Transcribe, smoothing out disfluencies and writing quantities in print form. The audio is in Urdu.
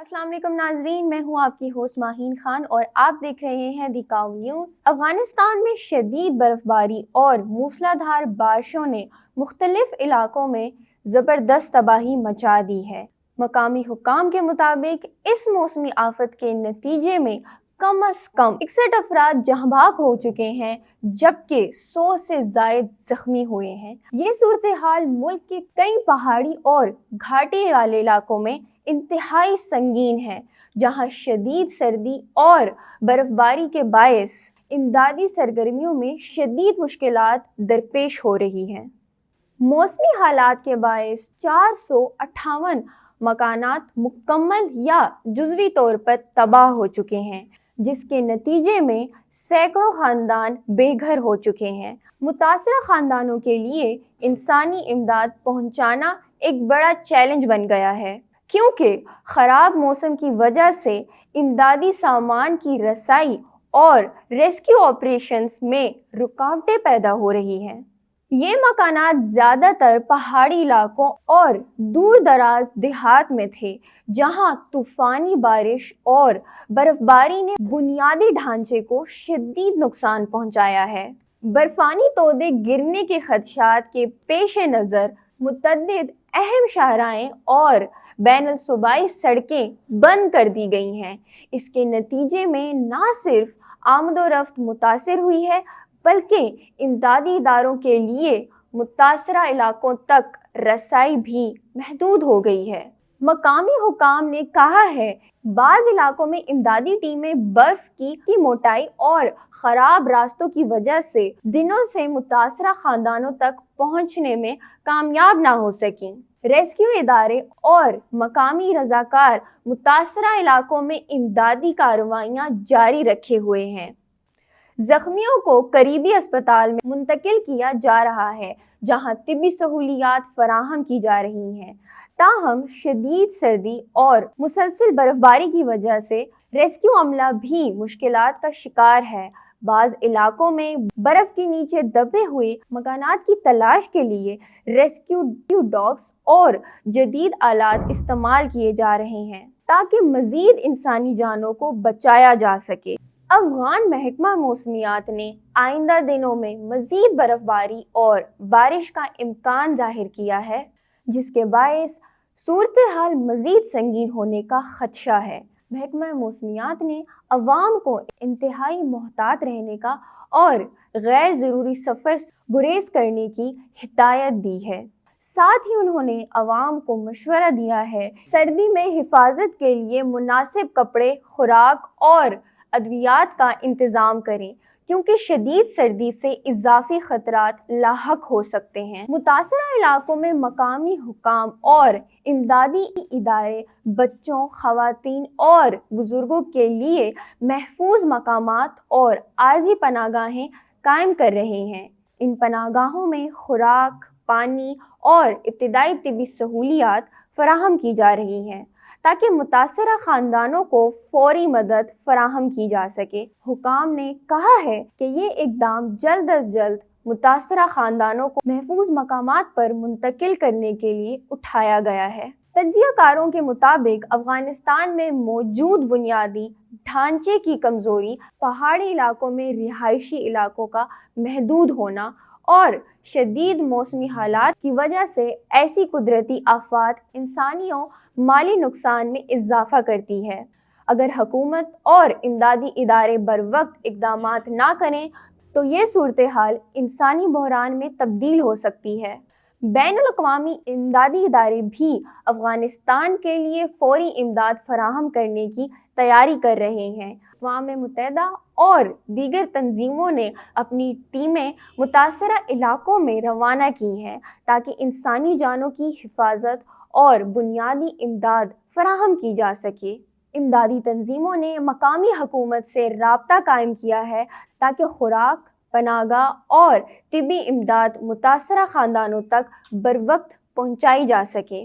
السلام علیکم ناظرین، میں ہوں آپ کی ہوسٹ ماہین خان اور آپ دیکھ رہے ہیں دی کاؤ نیوز۔ افغانستان میں شدید برف باری اور موسلا دھار بارشوں نے مختلف علاقوں میں زبردست تباہی مچا دی ہے۔ مقامی حکام کے مطابق اس موسمی آفت کے نتیجے میں کم از کم 61 افراد جاں بحق ہو چکے ہیں جبکہ 100 سے زائد زخمی ہوئے ہیں۔ یہ صورتحال ملک کے کئی پہاڑی اور گھاٹی والے علاقوں میں انتہائی سنگین ہے، جہاں شدید سردی اور برف باری کے باعث امدادی سرگرمیوں میں شدید مشکلات درپیش ہو رہی ہیں۔ موسمی حالات کے باعث 458 مکانات مکمل یا جزوی طور پر تباہ ہو چکے ہیں، جس کے نتیجے میں سینکڑوں خاندان بے گھر ہو چکے ہیں۔ متاثرہ خاندانوں کے لیے انسانی امداد پہنچانا ایک بڑا چیلنج بن گیا ہے، کیونکہ خراب موسم کی وجہ سے امدادی سامان کی رسائی اور ریسکیو آپریشنز میں رکاوٹیں پیدا ہو رہی ہیں۔ یہ مکانات زیادہ تر پہاڑی علاقوں اور دور دراز دیہات میں تھے، جہاں طوفانی بارش اور برف باری نے بنیادی ڈھانچے کو شدید نقصان پہنچایا ہے۔ برفانی تودے گرنے کے خدشات کے پیش نظر متعدد اہم شاہراہیں اور بین الصوبائی سڑکیں بند کر دی گئی ہیں۔ اس کے نتیجے میں نہ صرف آمد و رفت متاثر ہوئی ہے بلکہ امدادی اداروں کے لیے متاثرہ علاقوں تک رسائی بھی محدود ہو گئی ہے۔ مقامی حکام نے کہا ہے بعض علاقوں میں امدادی ٹیمیں برف کی موٹائی اور خراب راستوں کی وجہ سے دنوں سے متاثرہ خاندانوں تک پہنچنے میں کامیاب نہ ہو سکیں۔ ریسکیو ادارے اور مقامی رضاکار متاثرہ علاقوں میں امدادی کارروائیاں جاری رکھے ہوئے ہیں۔ زخمیوں کو قریبی اسپتال میں منتقل کیا جا رہا ہے، جہاں طبی سہولیات فراہم کی جا رہی ہیں۔ تاہم شدید سردی اور مسلسل برف باری کی وجہ سے ریسکیو عملہ بھی مشکلات کا شکار ہے۔ بعض علاقوں میں برف کے نیچے دبے ہوئے مکانات کی تلاش کے لیے ریسکیو ڈاگز اور جدید آلات استعمال کیے جا رہے ہیں تاکہ مزید انسانی جانوں کو بچایا جا سکے۔ افغان محکمہ موسمیات نے آئندہ دنوں میں مزید برف باری اور بارش کا امکان ظاہر کیا ہے، جس کے باعث صورتحال مزید سنگین ہونے کا خدشہ ہے۔ محکمہ موسمیات نے عوام کو انتہائی محتاط رہنے کا اور غیر ضروری سفر سے گریز کرنے کی ہدایت دی ہے۔ ساتھ ہی انہوں نے عوام کو مشورہ دیا ہے سردی میں حفاظت کے لیے مناسب کپڑے، خوراک اور ادویات کا انتظام کریں، کیونکہ شدید سردی سے اضافی خطرات لاحق ہو سکتے ہیں۔ متاثرہ علاقوں میں مقامی حکام اور امدادی ادارے بچوں، خواتین اور بزرگوں کے لیے محفوظ مقامات اور عارضی پناہ گاہیں قائم کر رہے ہیں۔ ان پناہ گاہوں میں خوراک، پانی اور ابتدائی طبی سہولیات فراہم کی جا رہی ہیں تاکہ متاثرہ خاندانوں کو فوری مدد فراہم کی جا سکے۔ حکام نے کہا ہے کہ یہ اقدام جلد از جلد متاثرہ خاندانوں کو محفوظ مقامات پر منتقل کرنے کے لیے اٹھایا گیا ہے۔ تجزیہ کاروں کے مطابق افغانستان میں موجود بنیادی ڈھانچے کی کمزوری، پہاڑی علاقوں میں رہائشی علاقوں کا محدود ہونا اور شدید موسمی حالات کی وجہ سے ایسی قدرتی آفات انسانی و مالی نقصان میں اضافہ کرتی ہے۔ اگر حکومت اور امدادی ادارے بروقت اقدامات نہ کریں تو یہ صورتحال انسانی بحران میں تبدیل ہو سکتی ہے۔ بین الاقوامی امدادی ادارے بھی افغانستان کے لیے فوری امداد فراہم کرنے کی تیاری کر رہے ہیں۔ اقوام متحدہ اور دیگر تنظیموں نے اپنی ٹیمیں متاثرہ علاقوں میں روانہ کی ہیں تاکہ انسانی جانوں کی حفاظت اور بنیادی امداد فراہم کی جا سکے۔ امدادی تنظیموں نے مقامی حکومت سے رابطہ قائم کیا ہے تاکہ خوراک، پناہ گاہ اور طبی امداد متاثرہ خاندانوں تک بروقت پہنچائی جا سکے۔